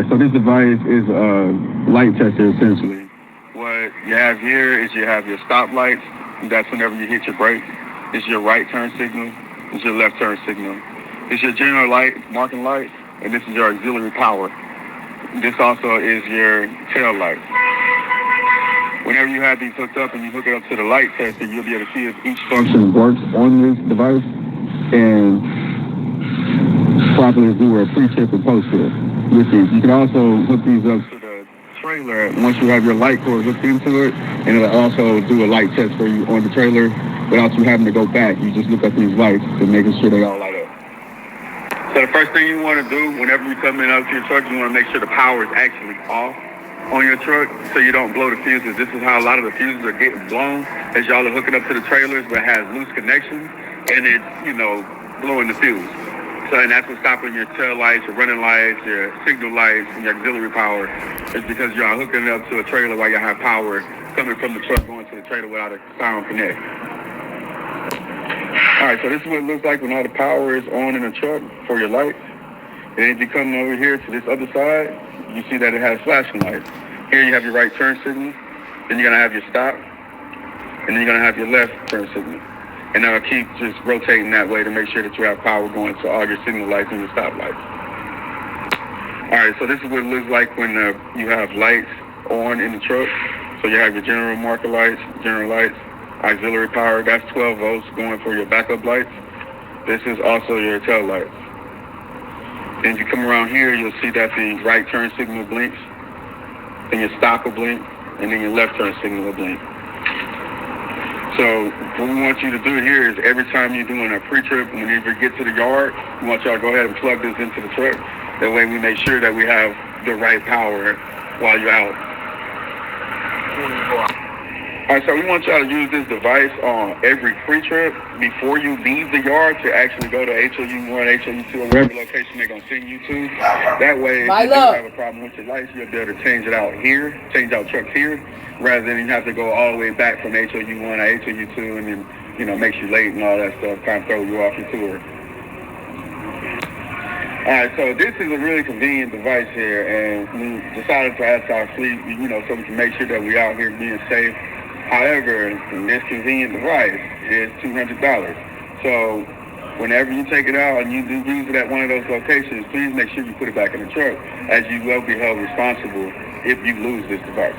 right, so this device is a light tester essentially. What you have here is you have your stop lights. That's whenever you hit your brake. It's your right turn signal. It's your left turn signal. It's your general light, marking light, and this is your auxiliary power. This also is your tail light. Whenever you have these hooked up and you hook it up to the light tester, you'll be able to see if each function works on this device and properly do a pre-trip and post-trip with these. You can also hook these up to the trailer once you have your light cord hooked into it, and it'll also do a light test for you on the trailer without you having to go back. You just look at these lights and making sure they all light up. So the first thing you want to do whenever you come in out to your truck, you want to make sure the power is actually off on your truck so you don't blow the fuses. This is how a lot of the fuses are getting blown as y'all are hooking up to the trailers where it has loose connections and it's, blowing the fuse. So, and that's what's stopping your tail lights, your running lights, your signal lights, and your auxiliary power. It's because y'all hooking up to a trailer while you have power coming from the truck going to the trailer without a sound connect. All right, so this is what it looks like when all the power is on in the truck for your lights. And if you come over here to this other side, you see that it has flashing lights. Here you have your right turn signal, then you're gonna have your stop, and then you're gonna have your left turn signal. And that'll keep just rotating that way to make sure that you have power going to all your signal lights and your stop lights. All right, so this is what it looks like when you have lights on in the truck. So you have your general marker lights, general lights, auxiliary power, that's 12 volts going for your backup lights. This is also your tail lights. Then you come around here, you'll see that the right turn signal blinks, then your stop will blink, and then your left turn signal will blink. So what we want you to do here is every time you're doing a pre-trip, whenever you get to the yard, we want y'all to go ahead and plug this into the truck. That way we make sure that we have the right power while you're out. All right, so we want y'all to use this device on every pre-trip before you leave the yard to actually go to HOU1, HOU2, or whatever location they're going to send you to. That way, if you do have a problem with your lights, you'll be able to change it out here, change out trucks here, rather than you have to go all the way back from HOU1 or HOU2 and then, makes you late and all that stuff, kind of throw you off your tour. All right, so this is a really convenient device here, and we decided to add to our fleet, so we can make sure that we're out here being safe. However, this convenient device is $200. So whenever you take it out and you do use it at one of those locations, please make sure you put it back in the truck, as you will be held responsible if you lose this device.